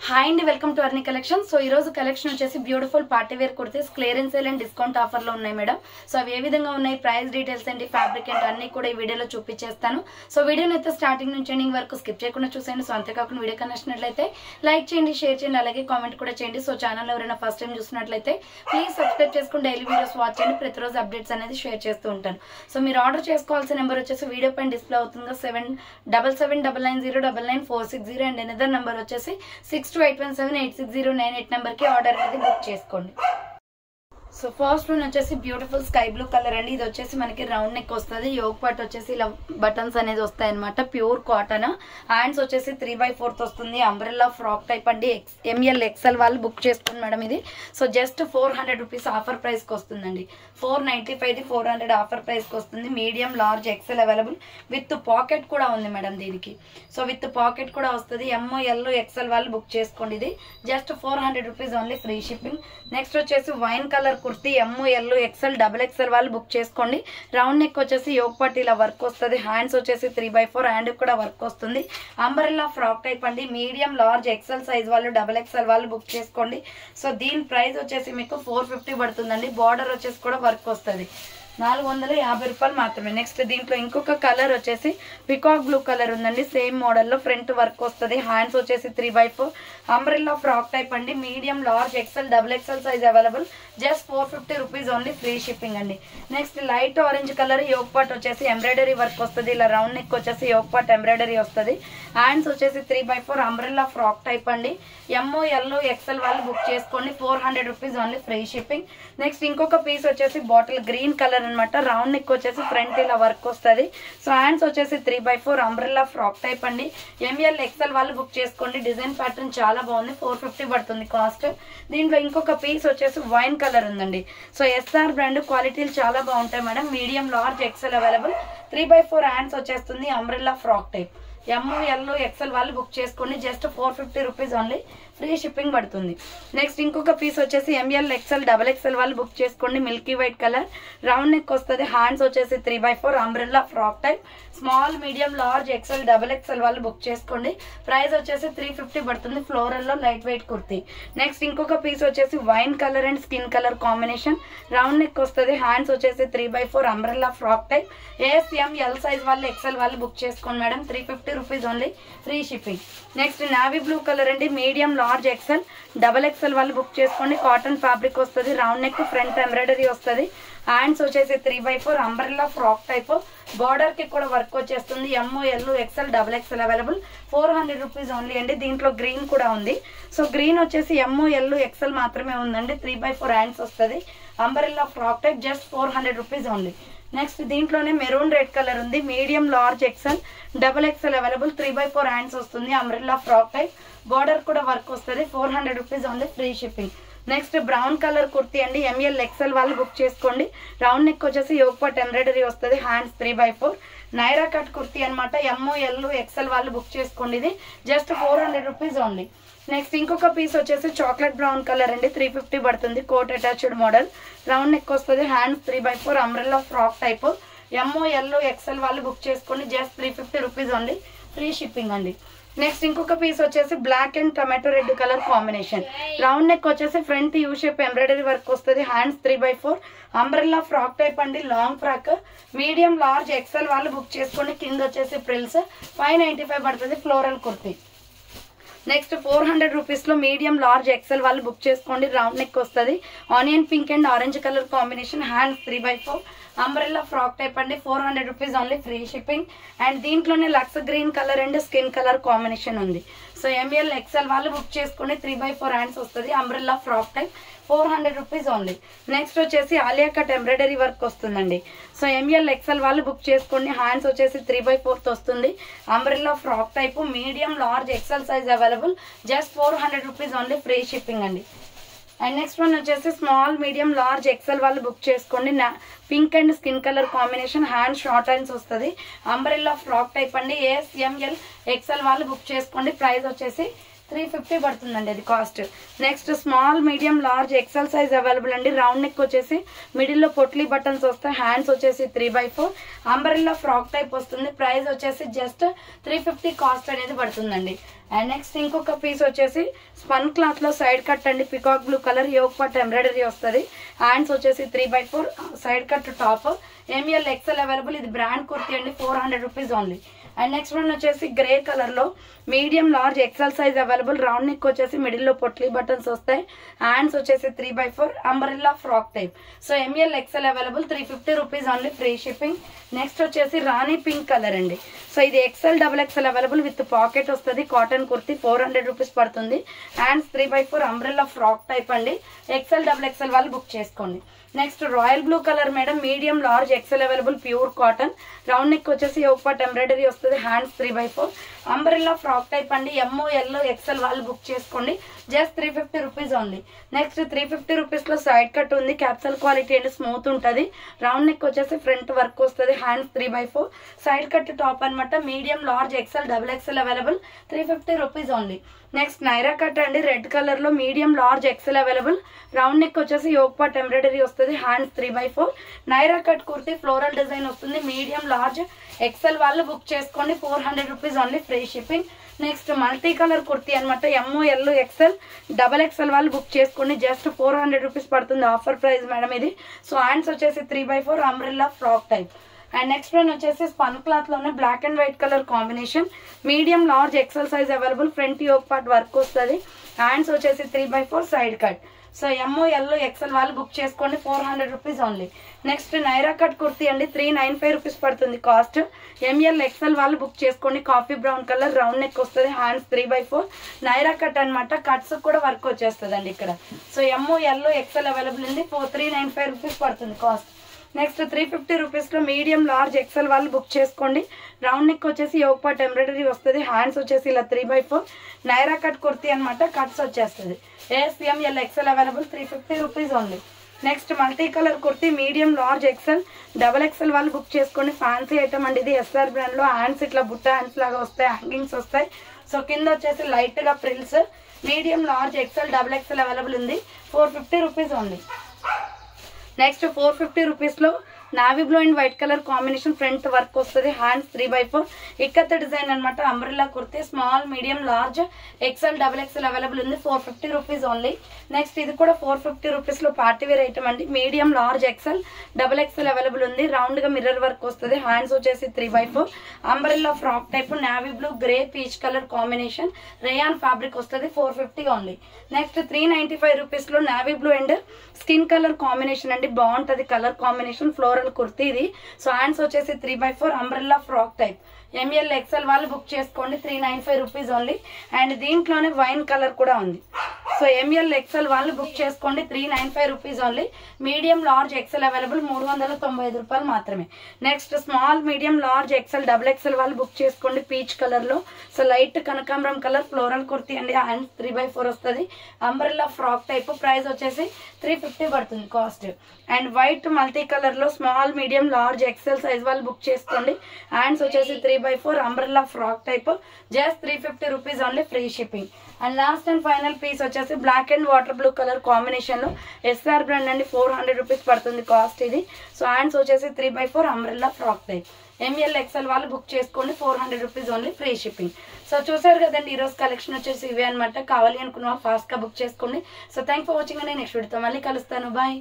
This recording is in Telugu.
హాయ్ అండి, welcome to Arni collection. So ఈ రోజు కలెక్షన్ వచ్చేసి beautiful party wear kurtis clearance sale and discount offer లో ఉన్నాయి మేడం. సో అవి ఏ విధంగా ఉన్నాయి, ప్రైస్ డీటెయిల్స్ ఏంటి, ఫ్యాబ్రిక్ ఏంటి అన్ని కూడా ఈ వీడియోలో చూపించేస్తాను. సో వీడియోని అయితే స్టార్టింగ్ నుంచి ఎండింగ్ వరకు స్కిప్ చేయకుండా చూసేయండి. సో అంతేకాకుండా వీడియో నచ్చినట్లయితే లైక్ చేయండి, షేర్ చేయండి, అలాగే కామెంట్ కూడా చేయండి. సో ఛానల్ ఎవరైనా ఫస్ట్ టైం చూసినట్లయితే ప్లీజ్ సబ్స్క్రైబ్ చేసుకుని డైలీ వీడియోస్ వాచ్ చేయండి. ప్రతిరోజు అప్డేట్స్ అనేది షేర్ చేస్తూ ఉంటాను. సో మీరు ఆర్డర్ చేసుకోవాల్సిన నెంబర్ వచ్చేసి వీడియో పైన డిస్ప్లే అవుతుంది 777990999460 అండ్ ఎనదర్ నెంబర్ వచ్చేసి 6281786098 నెంబర్ కి ఆర్డర్ అనేది బుక్ చేసుకోండి. సో ఫస్ట్ వన్ వచ్చేసి బ్యూటిఫుల్ స్కై బ్లూ కలర్ అండి. ఇది వచ్చేసి మనకి రౌండ్ నెక్ వస్తుంది. యోగ్ పార్ట్ వచ్చేసి ఇలా బటన్స్ అనేది వస్తాయి అనమాట. Pure cotton. హ్యాండ్స్ వచ్చేసి 3/4 వస్తుంది. అంబ్రెల్లా ఫ్రాక్ టైప్ అండి. ఎంఎల్ ఎక్స్ఎల్ వాళ్ళు బుక్ చేసుకోండి మేడం ఇది. So just 400 rupees offer price కి వస్తుందండి. 495 400 ఆఫర్ ప్రైస్ కి వస్తుంది. Medium large XL available with pocket కూడా ఉంది మేడం దీనికి. సో విత్ పాకెట్ కూడా వస్తుంది. ఎంఓ ఎల్ ఎక్స్ఎల్ వాళ్ళు బుక్ చేసుకోండి. ఇది just 400 rupees only, free shipping. Next వచ్చేసి wine colour kurti M O L XL double XL వాళ్ళు బుక్ చేసుకోండి. రౌండ్ నెక్ వచ్చేసి యోగ్ పార్ట్ ఇలా వర్క్ వస్తుంది. హ్యాండ్స్ వచ్చేసి 3/4 హ్యాండ్ కూడా వర్క్ వస్తుంది. అంబ్రెల్లా ఫ్రాక్ టైప్ అండి. మీడియం లార్జ్ ఎక్స్ఎల్ సైజ్ వాళ్ళు డబుల్ ఎక్స్ఎల్ వాళ్ళు బుక్ చేసుకోండి. సో దీని ప్రైస్ వచ్చేసి మీకు 450 పడుతుందండి. బార్డర్ వచ్చేసి కూడా వర్క్ వస్తుంది. 450 రూపాయలు మాత్రమే. నెక్స్ట్ దీంట్లో ఇంకొక కలర్ వచ్చేసి పికాక్ బ్లూ కలర్ ఉందండి. సేమ్ మోడల్లో ఫ్రంట్ వర్క్ వస్తుంది. హ్యాండ్స్ వచ్చేసి 3/4 అంబ్రెల్లా ఫ్రాక్ టైప్ అండి. Medium large XL double XL size available. Just 450 rupees only, free shipping అండి. Next light orange colour yoke part వచ్చేసి ఎంబ్రాయిడరీ వర్క్ వస్తుంది. ఇలా రౌండ్ నెక్ వచ్చేసి యోగ్ పార్ట్ ఎంబ్రాయిడరీ వస్తుంది. హ్యాండ్స్ వచ్చేసి 3/4 అంబ్రెల్లా ఫ్రాక్ టైప్ అండి. ఎంఓ ఎల్ ఎక్స్ఎల్ వాళ్ళు బుక్ చేసుకోండి. 400 rupees only, free shipping. Next ఇంకొక పీస్ వచ్చేసి బాటిల్ గ్రీన్ కలర్ అనమాట. రౌండ్ నెక్ వచ్చేసి ఫ్రంట్ ఇలా వర్క్ వస్తుంది. సో హ్యాండ్స్ వచ్చేసి 3/4 అంబ్రెల్లా ఫ్రాక్ టైప్ అండి. ఎంఎల్ ఎక్స్ఎల్ వాళ్ళు బుక్ చేసుకోండి. డిజైన్ ప్యాటర్న్ చాలా బాగుంది. 450 పడుతుంది కాస్ట్. దీంట్లో ఇంకొక పీస్ వచ్చేసి వైన్ కలర్ ఉందండి. సో ఎస్ఆర్ బ్రాండ్ క్వాలిటీలు చాలా బాగుంటాయి madam. Medium large XL available. 3/4 hands వచ్చేస్తుంది. Umbrella frock type. M O L XL వాళ్ళు బుక్ చేసుకోండి. Just 450 rupees only, free shipping పడుతుంది. నెక్స్ట్ ఇంకొక పీస్ వచ్చేసి ఎంఎల్ ఎక్స్ఎల్ డబల్ ఎక్స్ఎల్ వాళ్ళు బుక్ చేసుకోండి. Milky white colour round neck వస్తుంది. హ్యాండ్స్ వచ్చేసి 3/4 umbrella frock type. Small medium large XL double XL వాళ్ళు బుక్ చేసుకోండి. ప్రైస్ వచ్చేసి 350 పడుతుంది. ఫ్లోరల్ లో లైట్ వెయిట్ కుర్తీ. నెక్స్ట్ ఇంకొక పీస్ వచ్చేసి wine colour and skin colour combination. Round neck వస్తుంది. హ్యాండ్స్ వచ్చేసి 3/4 umbrella frock type. ASM L size వాళ్ళు ఎక్స్ఎల్ వాళ్ళు బుక్ చేసుకోండి madam. 350 rupees only, free shipping. Next navy blue colour అండి. Medium large XL double XL వాళ్ళు బుక్ చేసుకోండి. కాటన్ ఫ్యాబ్రిక్ వస్తుంది. రౌండ్ నెక్ ఫ్రంట్ ఎంబ్రాయిడరీ వస్తుంది. హ్యాండ్స్ వచ్చేసి 3/4 అంబ్రెల్లా ఫ్రాక్ టైప్. బార్డర్ కి కూడా వర్క్ వచ్చేస్తుంది. M O L XL double XL available. 400 rupees only అండి. దీంట్లో గ్రీన్ కూడా ఉంది. సో గ్రీన్ వచ్చేసి ఎంఓ ఎల్ ఎక్స్ఎల్ మాత్రమే ఉందండి. 3/4 హ్యాండ్స్ వస్తుంది. Umbrella frock type. Just 400 rupees only. Next దీంట్లోనే మెరూన్ రెడ్ కలర్ ఉంది. Medium large XL double XL available. 3/4 hands వస్తుంది. Umbrella frock type. బార్డర్ కూడా వర్క్ వస్తుంది. 400 rupees only, free shipping. Next brown colour kurti అండి. ఎంఎల్ ఎక్స్ఎల్ వాళ్ళు బుక్ చేసుకోండి. రౌండ్ నెక్ వచ్చేసి యోగ్ పార్ట్ ఎంబ్రాయిడరీ వస్తుంది. హ్యాండ్స్ 3/4 నైరా కట్ కుర్తీ అనమాట. ఎంఓ ఎల్ ఎక్స్ఎల్ వాళ్ళు బుక్ చేసుకోండి. ఇది జస్ట్ 400 రూపీస్ ఓన్లీ. నెక్స్ట్ ఇంకొక పీస్ వచ్చేసి చాక్లెట్ బ్రౌన్ కలర్ అండి. 350 పడుతుంది. Coat attached model. Round neck వస్తుంది. Hands 3/4 umbrella frock type. M O L XL వాళ్ళు బుక్ చేసుకోండి. Just 350 rupees only, free shipping అండి. నెక్స్ట్ ఇంకొక పీస్ వచ్చేసి black and tomato red colour combination. Round neck వచ్చేసి front U shape embroidery work వస్తుంది. హ్యాండ్స్ 3/4 అంబ్రెల్లా ఫ్రాక్ టైప్ అండి. Long frock. Medium large XL వాళ్ళు బుక్ చేసుకోండి. కింద వచ్చేసి ప్రిల్స్. 595 పడుతుంది. ఫ్లోరల్ కుర్తీ. నెక్స్ట్ 400 రూపీస్ లో మీడియం లార్జ్ ఎక్స్ఎల్ వాళ్ళు బుక్ చేసుకోండి. రౌండ్ నెక్ వస్తుంది. Onion pink and orange colour combination. Hands 3/4 umbrella frock type అండి. 400 rupees only, free shipping. And దీంట్లోనే lux green colour and skin colour combination ఉంది. సో ఎంఎల్ ఎక్స్ఎల్ వాళ్ళు బుక్ చేసుకోండి. 3/4 హ్యాండ్స్ వస్తుంది. Umbrella frock type. 400 rupees only. Next వచ్చేసి ఆలియా కట్ ఎంబ్రాయిడరీ వర్క్ వస్తుందండి. సో ఎంఎల్ ఎక్స్ఎల్ వాళ్ళు బుక్ చేసుకోండి. హ్యాండ్స్ వచ్చేసి 3/4 వస్తుంది. Umbrella frock type. Medium large XL size available. Just 400 rupees only, free shipping అండి. అండ్ నెక్స్ట్ వన్ వచ్చేసి స్మాల్ మీడియం లార్జ్ ఎక్స్ఎల్ వాళ్ళు బుక్ చేసుకోండి. Pink and skin colour combination. Hand short hands వస్తుంది. అంబ్రెల్లా ఫ్రాక్ టైప్ అండి. ఏఎస్ఎంఎల్ ఎక్స్ఎల్ వాళ్ళు బుక్ చేసుకోండి. ప్రైస్ వచ్చేసి 350 పడుతుందండి అది cost. Next small medium large XL size available అండి. రౌండ్ నెక్ వచ్చేసి మిడిల్లో పొట్లీ బటన్స్ వస్తాయి. హ్యాండ్స్ వచ్చేసి 3/4 అంబ్రెల్లా ఫ్రాక్ టైప్ వస్తుంది. ప్రైస్ వచ్చేసి జస్ట్ 350 కాస్ట్ అనేది పడుతుందండి. అండ్ నెక్స్ట్ ఇంకొక పీస్ వచ్చేసి స్పన్ క్లాత్ లో సైడ్ కట్ అండి. Peacock blue colour yoke part embroidery వస్తుంది. హ్యాండ్స్ వచ్చేసి 3/4 side cut top. ML XL available. ఇది బ్రాండ్ కుర్తీ అండి. 400 rupees only. And next one వచ్చేసి గ్రే కలర్ లో medium large XL size available. Round neck వచ్చేసి మిడిల్ లో పొట్లీ బటన్స్ వస్తాయి. హ్యాండ్స్ వచ్చేసి 3/4 umbrella frock type. So ML XL available. 350 rupees only, free shipping. Next వచ్చేసి రాణి పింక్ కలర్ అండి. సో ఇది XL XXL available with pocket వస్తుంది. కాటన్ కుర్తీ 400 రూపీస్ పడుతుంది. హ్యాండ్స్ 3/4 అంబ్రెల్లా ఫ్రాక్ టైప్ అండి. XL XXL వాళ్ళు బుక్ చేసుకోండి. Next royal blue colour madam, medium large XL available, pure cotton. Round neck వచ్చేసి యోగ్ పార్ట్ ఎంబ్రాయిడరీ వస్తుంది. హ్యాండ్స్ 3/4 అంబ్రెల్లా ఫ్రాక్ టైప్ అండి. ML XL వాళ్ళు బుక్ చేసుకోండి. Just 350 rupees only. Next 350 rupees లో సైడ్ కట్ ఉంది. క్యాప్సల్ క్వాలిటీ అండి, స్మూత్ ఉంటుంది. రౌండ్ నెక్ వచ్చేసి ఫ్రంట్ వర్క్ వస్తుంది. హ్యాండ్స్ 3/4 సైడ్ కట్ టాప్ అనమాట. Medium large XL XXL available. 350 rupees only. Next Naira cut అండి, రెడ్ కలర్ లో medium large XL available. Round neck వచ్చేసి యోగ్ పార్ట్ ఎంబ్రాయిడరీ వస్తుంది. Hands 3/4 Naira cut kurti floral design వస్తుంది. మీడియం లార్జ్ XL వాళ్ళు బుక్ చేసుకోండి. 400 rupees only, free shipping. Next multi colour kurti అనమాట. ML XL XXL వాళ్ళు బుక్ చేసుకోండి. జస్ట్ 400 రూపీస్ పడుతుంది. ఆఫర్ ప్రైస్ మేడం ఇది. సో హ్యాండ్స్ వచ్చేసి 3/4 umbrella frock type. And next one వచ్చేసి స్పన్ క్లాత్ లోనే black and white colour combination. Medium large XL size available. Front yoke part work వస్తుంది. హ్యాండ్స్ వచ్చేసి 3/4 side cut. So ML XL వాళ్ళు బుక్ చేసుకోండి. 400 rupees only. Next Naira cut kurti అండి. 395 రూపీస్ పడుతుంది కాస్ట్. ML XL వాళ్ళు బుక్ చేసుకోండి. Coffee brown colour, round neck వస్తుంది. హ్యాండ్స్ 3/4 నైరా కట్ అనమాట. కట్స్ కూడా వర్క్ వచ్చేస్తుంది అండి ఇక్కడ. సో ML XL అవైలబుల్ ఉంది. 395 రూపీస్ పడుతుంది కాస్ట్. నెక్స్ట్ 350 రూపీస్ లో మీడియం లార్జ్ XL వాళ్ళు బుక్ చేసుకోండి. రౌండ్ నెక్ వచ్చేసి యోగ్ పార్ట్ ఎంబ్రాయిడరీ వస్తుంది. హ్యాండ్స్ వచ్చేసి ఇలా 3/4 నైరా కట్ కుర్తీ అనమాట. కట్స్ వచ్చేస్తుంది. ML XL available. 350 rupees only. Next multi colour kurti, medium large XL XXL వాళ్ళు బుక్ చేసుకోండి. ఫ్యాన్సీ ఐటమ్ అండి ఇది. SR బ్రాండ్ లో. హ్యాండ్స్ ఇట్లా బుట్ట హ్యాండ్స్ లాగా వస్తాయి. హ్యాంగింగ్స్ వస్తాయి. సో కింద వచ్చేసి లైట్ గా frills. Medium large XL XXL available ఉంది. 450 రూపీస్ ఓన్లీ. నెక్స్ట్ 450 రూపీస్ లో navy blue and white colour combination. Front work వస్తుంది. హ్యాండ్స్ 3/4 ఇక్కత్ డిజైన్ అనమాట. Umbrella kurti small medium large XL XXL available ఉంది. 450 రూపీస్ ఓన్లీ. నెక్స్ట్ ఇది కూడా 450 రూపీస్ లో పార్టీ వేర్ ఐటమ్ అండి. Medium large XL XXL available ఉంది. రౌండ్ గా మిర్రర్ వర్క్ వస్తుంది. హ్యాండ్స్ వచ్చేసి 3/4 umbrella frock type. Navy blue grey peach colour combination. Rayon fabric వస్తుంది. 450 ఓన్లీ. నెక్స్ట్ 395 రూపీస్ లో navy blue and skin colour combination అండి. బాగుంటది కలర్ కాంబినేషన్. ఫ్లోరల్ కుర్తీ ఇది. సో హ్యాండ్స్ వచ్చేసి 3/4 umbrella frock type. ML XL వాళ్ళు బుక్ చేసుకోండి. 395 రూపీస్ ఓన్లీ. అండ్ దీంట్లోనే వైన్ కలర్ కూడా ఉంది. సో ML XL వాళ్ళు బుక్ చేసుకోండి. 395 rupees only. Medium large XL available. 395 రూపాయలు మాత్రమే. Next small medium large XL XXL వాళ్ళు బుక్ చేసుకోండి. పీచ్ కలర్ లో. సో లైట్ కనకాంబరం కలర్ ఫ్లోరల్ కుర్తీ అండి. హ్యాండ్స్ 3/4 వస్తుంది. Umbrella frock type. ప్రైస్ వచ్చేసి 350 పడుతుంది cost. And white multi colour లో small medium large XL size వాళ్ళు బుక్ చేసుకోండి. హ్యాండ్స్ వచ్చేసి 3/4 umbrella frock type. Just 350 rupees only, free shipping. And last and final piece వచ్చేసి black and water blue colour combination లో SR బ్రాండ్ అండి. 400 రూపీస్ పడుతుంది కాస్ట్ ఇది. సో హ్యాండ్స్ వచ్చేసి 3/4 umbrella frock type. ML XL వాళ్ళు బుక్ చేసుకోండి. 400 rupees only, free shipping. So చూసారు కదండి, ఈరోజు కలెక్షన్ వచ్చేసి ఇవే అనమాట. కావాలి అనుకున్న ఫాస్ట్ గా బుక్ చేసుకోండి. సో థ్యాంక్ ఫర్ వాచింగ్ అండి. నెక్స్ట్ వీడియోతో మళ్ళీ కలుస్తాను. బాయ్.